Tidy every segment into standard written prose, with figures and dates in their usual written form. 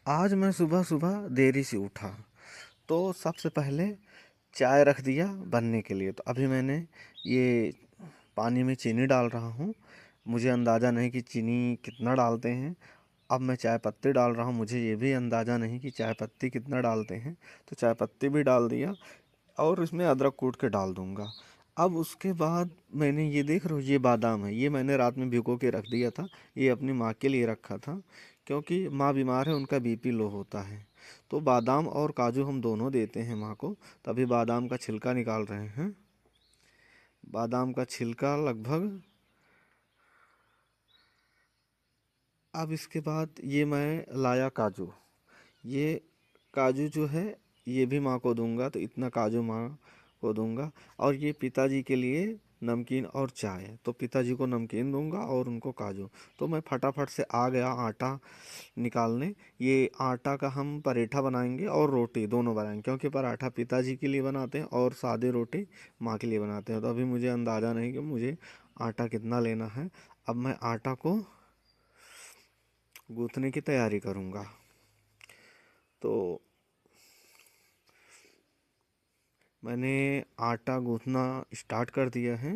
आज मैं सुबह-सुबह देरी से उठा, तो सबसे पहले चाय रख दिया बनने के लिए। तो अभी मैंने ये पानी में चीनी डाल रहा हूँ। मुझे अंदाज़ा नहीं कि चीनी कितना डालते हैं। अब मैं चाय पत्ती डाल रहा हूँ, मुझे ये भी अंदाज़ा नहीं कि चाय पत्ती कितना डालते हैं। तो चाय पत्ती भी डाल दिया और इसमें अदरक कूट के डाल दूँगा। अब उसके बाद मैंने ये देख रहे हो ये बादाम है, ये मैंने रात में भिगो के रख दिया था। ये अपनी माँ के लिए रखा था क्योंकि माँ बीमार है, उनका बीपी लो होता है। तो बादाम और काजू हम दोनों देते हैं माँ को। तभी बादाम का छिलका निकाल रहे हैं। बादाम का छिलका लगभग। अब इसके बाद ये मैं लाया काजू। ये काजू जो है ये भी माँ को दूंगा, तो इतना काजू माँ को दूंगा। और ये पिताजी के लिए नमकीन और चाय, तो पिताजी को नमकीन दूंगा और उनको काजू। तो मैं फटाफट से आ गया आटा निकालने। ये आटा का हम पराठा बनाएंगे और रोटी दोनों बनाएंगे, क्योंकि पराठा पिताजी के लिए बनाते हैं और सादे रोटी माँ के लिए बनाते हैं। तो अभी मुझे अंदाज़ा नहीं कि मुझे आटा कितना लेना है। अब मैं आटा को गूँथने की तैयारी करूँगा। तो मैंने आटा गूँथना स्टार्ट कर दिया है।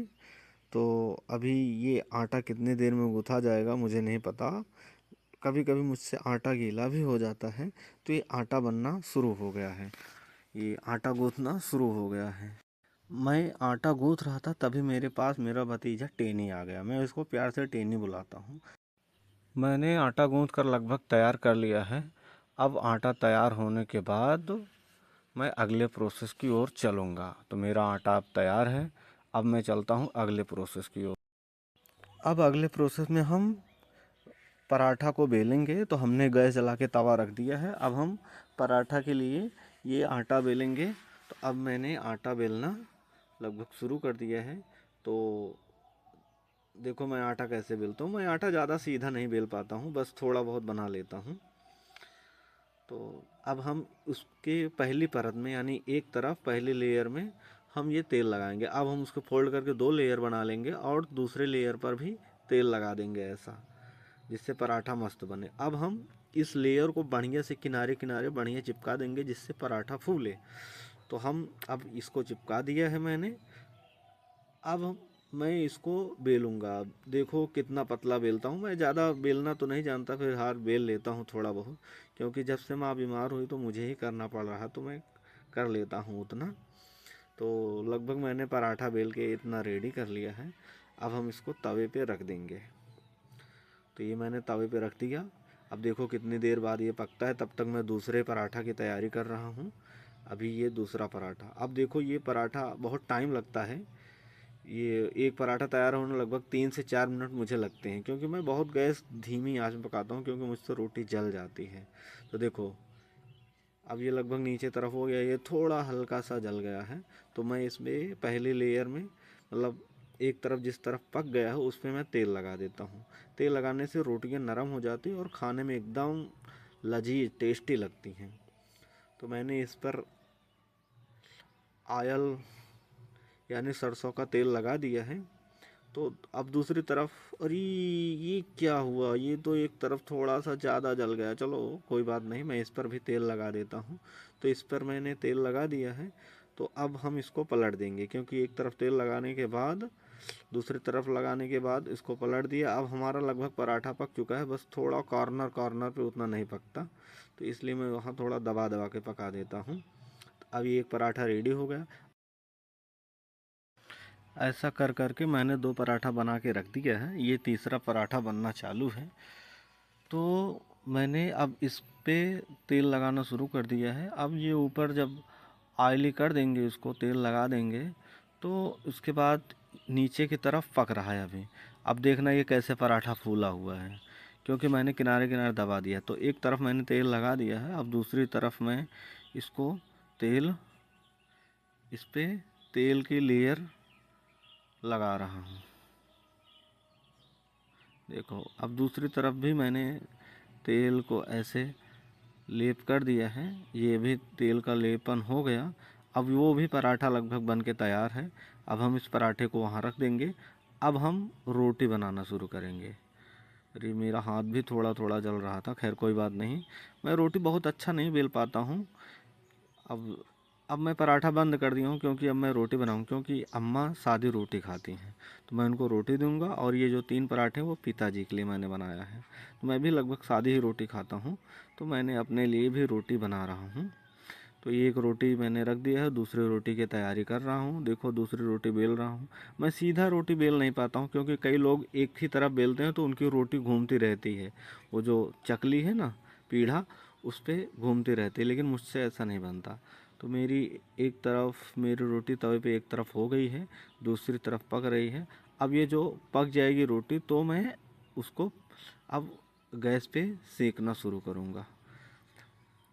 तो अभी ये आटा कितने देर में गूँथा जाएगा मुझे नहीं पता। कभी कभी मुझसे आटा गीला भी हो जाता है। तो ये आटा बनना शुरू हो गया है, ये आटा गूँथना शुरू हो गया है। मैं आटा गूँथ रहा था तभी मेरे पास मेरा भतीजा टेनी आ गया। मैं इसको प्यार से टेनी बुलाता हूँ। मैंने आटा गूँथ कर लगभग तैयार कर लिया है। अब आटा तैयार होने के बाद मैं अगले प्रोसेस की ओर चलूँगा। तो मेरा आटा अब तैयार है। अब मैं चलता हूँ अगले प्रोसेस की ओर। अब अगले प्रोसेस में हम पराठा को बेलेंगे। तो हमने गैस जला के तवा रख दिया है। अब हम पराठा के लिए ये आटा बेलेंगे। तो अब मैंने आटा बेलना लगभग शुरू कर दिया है। तो देखो मैं आटा कैसे बेलता हूँ। मैं आटा ज़्यादा सीधा नहीं बेल पाता हूँ, बस थोड़ा बहुत बना लेता हूँ। तो अब हम उसके पहली परत में यानी एक तरफ पहली लेयर में हम ये तेल लगाएंगे। अब हम उसको फोल्ड करके दो लेयर बना लेंगे और दूसरे लेयर पर भी तेल लगा देंगे ऐसा, जिससे पराठा मस्त बने। अब हम इस लेयर को बढ़िया से किनारे किनारे बढ़िया चिपका देंगे जिससे पराठा फूले। तो हम अब इसको चिपका दिया है मैंने। अब मैं इसको बेलूँगा। अब देखो कितना पतला बेलता हूँ मैं, ज़्यादा बेलना तो नहीं जानता, फिर हार बेल लेता हूँ थोड़ा बहुत, क्योंकि जब से माँ बीमार हुई तो मुझे ही करना पड़ रहा, तो मैं कर लेता हूँ उतना। तो लगभग मैंने पराठा बेल के इतना रेडी कर लिया है। अब हम इसको तवे पे रख देंगे। तो ये मैंने तवे पे रख दिया। अब देखो कितनी देर बाद ये पकता है, तब तक मैं दूसरे पराठा की तैयारी कर रहा हूँ। अभी ये दूसरा पराठा, अब देखो ये पराठा बहुत टाइम लगता है। ये एक पराठा तैयार होने लगभग 3 से 4 मिनट मुझे लगते हैं, क्योंकि मैं बहुत गैस धीमी आंच में पकाता हूँ, क्योंकि मुझसे रोटी जल जाती है। तो देखो अब ये लगभग नीचे तरफ हो गया, ये थोड़ा हल्का सा जल गया है। तो मैं इसमें पहली लेयर में मतलब एक तरफ जिस तरफ पक गया है उस पर मैं तेल लगा देता हूँ। तेल लगाने से रोटियाँ नरम हो जाती हैं और खाने में एकदम लजीज टेस्टी लगती हैं। तो मैंने इस पर आयल यानी सरसों का तेल लगा दिया है। तो अब दूसरी तरफ, अरे ये क्या हुआ, ये तो एक तरफ थोड़ा सा ज़्यादा जल गया। चलो कोई बात नहीं, मैं इस पर भी तेल लगा देता हूँ। तो इस पर मैंने तेल लगा दिया है। तो अब हम इसको पलट देंगे, क्योंकि एक तरफ तेल लगाने के बाद दूसरी तरफ लगाने के बाद इसको पलट दिया। अब हमारा लगभग पराठा पक चुका है, बस थोड़ा कॉर्नर कॉर्नर पे उतना नहीं पकता, तो इसलिए मैं वहाँ थोड़ा दबा दबा के पका देता हूँ। अब ये एक पराठा रेडी हो गया। ऐसा कर कर के मैंने दो पराठा बना के रख दिया है। ये तीसरा पराठा बनना चालू है। तो मैंने अब इस पे तेल लगाना शुरू कर दिया है। अब ये ऊपर जब ऑयली कर देंगे, उसको तेल लगा देंगे, तो उसके बाद नीचे की तरफ पक रहा है अभी। अब देखना ये कैसे पराठा फूला हुआ है, क्योंकि मैंने किनारे किनारे दबा दिया। तो एक तरफ मैंने तेल लगा दिया है, अब दूसरी तरफ मैं इसको तेल इस पे तेल की लेयर लगा रहा हूँ। देखो अब दूसरी तरफ भी मैंने तेल को ऐसे लेप कर दिया है। ये भी तेल का लेपन हो गया। अब वो भी पराठा लगभग बन के तैयार है। अब हम इस पराठे को वहाँ रख देंगे। अब हम रोटी बनाना शुरू करेंगे। अरे मेरा हाथ भी थोड़ा थोड़ा जल रहा था, खैर कोई बात नहीं। मैं रोटी बहुत अच्छा नहीं बेल पाता हूँ। अब अब मैं पराठा बंद कर दिया हूँ, क्योंकि अब मैं रोटी बनाऊँ, क्योंकि अम्मा सादी रोटी खाती हैं। तो मैं उनको रोटी दूंगा, और ये जो 3 पराठे वो पिताजी के लिए मैंने बनाया है। तो मैं भी लगभग सादी ही रोटी खाता हूँ, तो मैंने अपने लिए भी रोटी बना रहा हूँ। तो ये एक रोटी मैंने रख दिया है, दूसरी रोटी की तैयारी कर रहा हूँ। देखो दूसरी रोटी बेल रहा हूँ। मैं सीधा रोटी बेल नहीं पाता हूँ, क्योंकि कई लोग एक ही तरफ बेलते हैं तो उनकी रोटी घूमती रहती है। वो जो चकली है ना, पीढ़ा, उस पर घूमती रहती है, लेकिन मुझसे ऐसा नहीं बनता। तो मेरी एक तरफ मेरी रोटी तवे पे एक तरफ हो गई है, दूसरी तरफ पक रही है। अब ये जो पक जाएगी रोटी तो मैं उसको अब गैस पे सेकना शुरू करूँगा।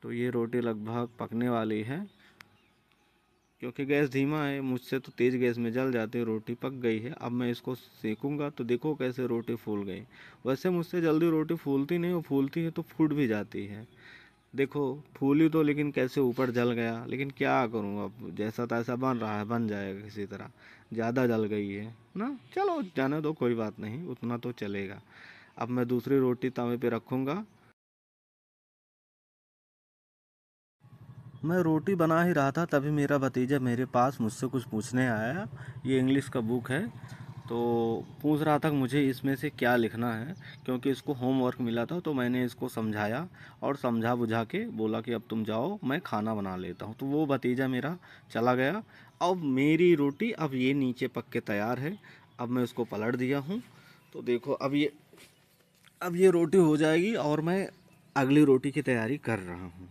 तो ये रोटी लगभग पकने वाली है, क्योंकि गैस धीमा है, मुझसे तो तेज़ गैस में जल जाती है। रोटी पक गई है, अब मैं इसको सेकूंगा तो देखो कैसे रोटी फूल गई। वैसे मुझसे जल्दी रोटी फूलती नहीं, वो फूलती है तो फूट भी जाती है। देखो फूली तो, लेकिन कैसे ऊपर जल गया। लेकिन क्या करूँ, अब जैसा तैसा बन रहा है, बन जाएगा किसी तरह। ज़्यादा जल गई है ना, चलो जाने दो, कोई बात नहीं, उतना तो चलेगा। अब मैं दूसरी रोटी तवे पे रखूँगा। मैं रोटी बना ही रहा था, तभी मेरा भतीजा मेरे पास मुझसे कुछ पूछने आया। ये इंग्लिश का बुक है, तो पूछ रहा था कि मुझे इसमें से क्या लिखना है, क्योंकि इसको होमवर्क मिला था। तो मैंने इसको समझाया और समझा बुझा के बोला कि अब तुम जाओ, मैं खाना बना लेता हूँ। तो वो भतीजा मेरा चला गया। अब मेरी रोटी अब ये नीचे पक के तैयार है। अब मैं उसको पलट दिया हूँ। तो देखो अब ये रोटी हो जाएगी, और मैं अगली रोटी की तैयारी कर रहा हूँ।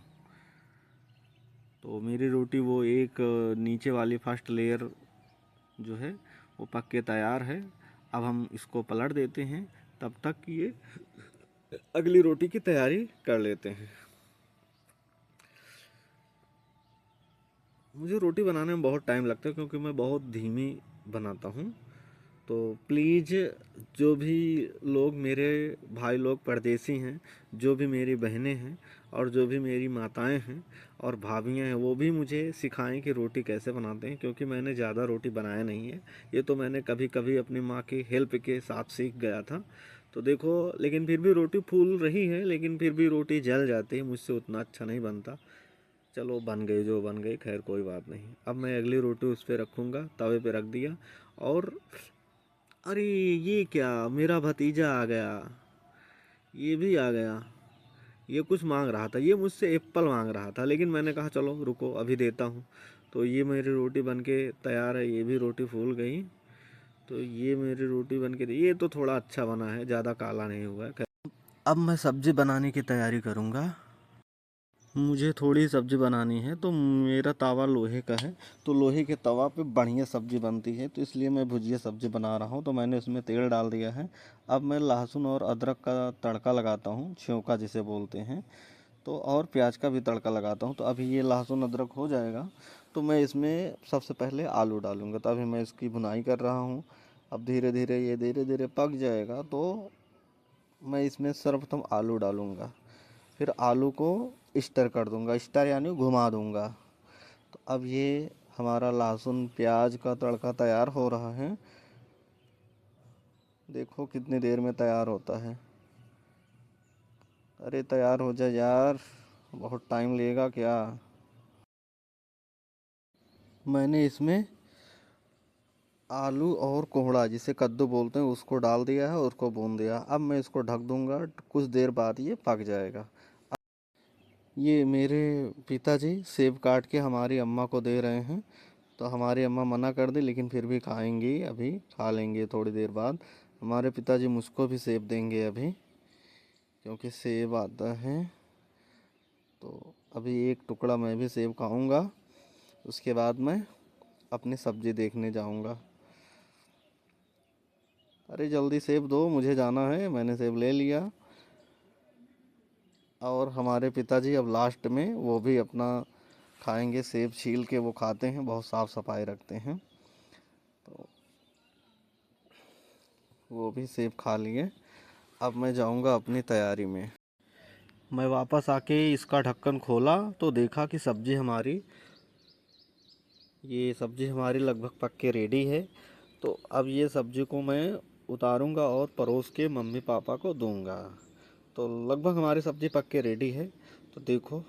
तो मेरी रोटी वो एक नीचे वाली फर्स्ट लेयर जो है वो पक के तैयार है। अब हम इसको पलट देते हैं, तब तक ये अगली रोटी की तैयारी कर लेते हैं। मुझे रोटी बनाने में बहुत टाइम लगता है, क्योंकि मैं बहुत धीमी बनाता हूँ। तो प्लीज़, जो भी लोग मेरे भाई लोग परदेसी हैं, जो भी मेरी बहनें हैं, और जो भी मेरी माताएं हैं और भाभियां हैं, वो भी मुझे सिखाएं कि रोटी कैसे बनाते हैं, क्योंकि मैंने ज़्यादा रोटी बनाया नहीं है। ये तो मैंने कभी कभी अपनी माँ की हेल्प के साथ सीख गया था। तो देखो, लेकिन फिर भी रोटी फूल रही है, लेकिन फिर भी रोटी जल जाती है, मुझसे उतना अच्छा नहीं बनता। चलो बन गई जो बन गई, खैर कोई बात नहीं। अब मैं अगली रोटी उस पर रखूँगा, तवे पे रख दिया। और अरे ये क्या, मेरा भतीजा आ गया, ये भी आ गया। ये कुछ मांग रहा था, ये मुझसे एप्पल मांग रहा था, लेकिन मैंने कहा चलो रुको अभी देता हूँ। तो ये मेरी रोटी बनके तैयार है, ये भी रोटी फूल गई। तो ये मेरी रोटी बनके, ये तो थोड़ा अच्छा बना है, ज़्यादा काला नहीं हुआ है। अब मैं सब्ज़ी बनाने की तैयारी करूँगा। मुझे थोड़ी सब्ज़ी बनानी है, तो मेरा तवा लोहे का है। तो लोहे के तवा पे बढ़िया सब्ज़ी बनती है, तो इसलिए मैं भुजिया सब्ज़ी बना रहा हूँ। तो मैंने उसमें तेल डाल दिया है। अब मैं लहसुन और अदरक का तड़का लगाता हूँ, छौंका जिसे बोलते हैं। तो और प्याज का भी तड़का लगाता हूँ। तो अभी ये लहसुन अदरक हो जाएगा, तो मैं इसमें सबसे पहले आलू डालूँगा। तो अभी मैं इसकी भुनाई कर रहा हूँ। अब धीरे धीरे ये धीरे धीरे पक जाएगा, तो मैं इसमें सर्वप्रथम आलू डालूँगा। फिर आलू को स्टर कर दूंगा, स्टर यानी घुमा दूंगा। तो अब ये हमारा लहसुन प्याज का तड़का तैयार हो रहा है। देखो कितनी देर में तैयार होता है। अरे तैयार हो जाए यार, बहुत टाइम लगेगा क्या। मैंने इसमें आलू और कोहड़ा जिसे कद्दू बोलते हैं उसको डाल दिया है, उसको भून दिया। अब मैं इसको ढक दूंगा, कुछ देर बाद ये पक जाएगा। ये मेरे पिताजी सेब काट के हमारी अम्मा को दे रहे हैं। तो हमारी अम्मा मना कर दी, लेकिन फिर भी खाएंगी, अभी खा लेंगे थोड़ी देर बाद। हमारे पिताजी मुझको भी सेब देंगे अभी, क्योंकि सेब आता है। तो अभी एक टुकड़ा मैं भी सेब खाऊंगा, उसके बाद मैं अपनी सब्जी देखने जाऊंगा। अरे जल्दी सेब दो, मुझे जाना है। मैंने सेब ले लिया। और हमारे पिताजी अब लास्ट में वो भी अपना खाएंगे, सेब छील के वो खाते हैं, बहुत साफ़ सफाई रखते हैं। तो वो भी सेब खा लिए। अब मैं जाऊंगा अपनी तैयारी में। मैं वापस आके इसका ढक्कन खोला, तो देखा कि ये सब्ज़ी हमारी लगभग पक के रेडी है। तो अब ये सब्ज़ी को मैं उतारूंगा और परोस के मम्मी पापा को दूंगा। तो लगभग हमारी सब्ज़ी पक के रेडी है। तो देखो,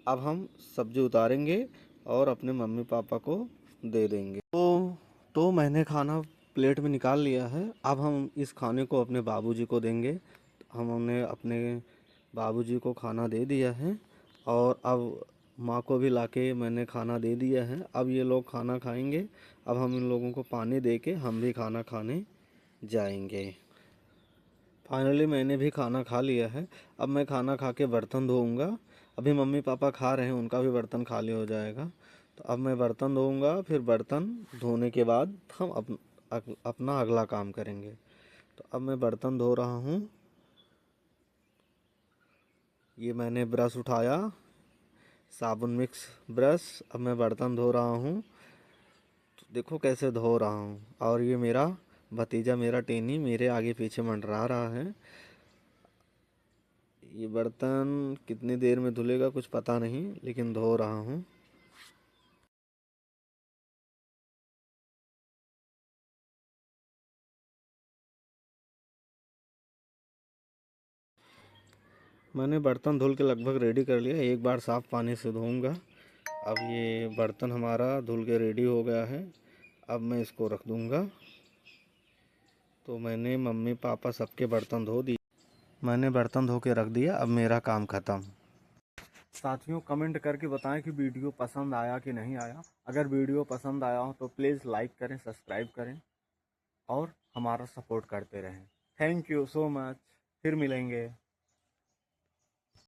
अब हम सब्ज़ी उतारेंगे और अपने मम्मी पापा को दे देंगे। तो मैंने खाना प्लेट में निकाल लिया है। अब हम इस खाने को अपने बाबूजी को देंगे। हमने अपने बाबूजी को खाना दे दिया है और अब माँ को भी लाके मैंने खाना दे दिया है। अब ये लोग खाना खाएंगे। अब हम इन लोगों को पानी दे के हम भी खाना खाने जाएंगे। फाइनली मैंने भी खाना खा लिया है। अब मैं खाना खा के बर्तन धोऊंगा। अभी मम्मी पापा खा रहे हैं, उनका भी बर्तन खाली हो जाएगा। तो अब मैं बर्तन धोऊंगा, फिर बर्तन धोने के बाद हम अपना अगला काम करेंगे। तो अब मैं बर्तन धो रहा हूँ। ये मैंने ब्रश उठाया, साबुन मिक्स ब्रश। अब मैं बर्तन धो रहा हूँ। तो देखो कैसे धो रहा हूँ। और ये मेरा भतीजा, मेरा टेनी, मेरे आगे पीछे मंडरा रहा है। ये बर्तन कितनी देर में धुलेगा कुछ पता नहीं, लेकिन धो रहा हूँ। मैंने बर्तन धुल के लगभग रेडी कर लिया। एक बार साफ़ पानी से धोऊंगा। अब ये बर्तन हमारा धुल के रेडी हो गया है। अब मैं इसको रख दूंगा। तो मैंने मम्मी पापा सबके बर्तन धो दिए। मैंने बर्तन धो के रख दिया। अब मेरा काम ख़त्म। साथियों, कमेंट करके बताएं कि वीडियो पसंद आया कि नहीं आया। अगर वीडियो पसंद आया हो तो प्लीज़ लाइक करें, सब्सक्राइब करें और हमारा सपोर्ट करते रहें। Thank you so much. फिर मिलेंगे।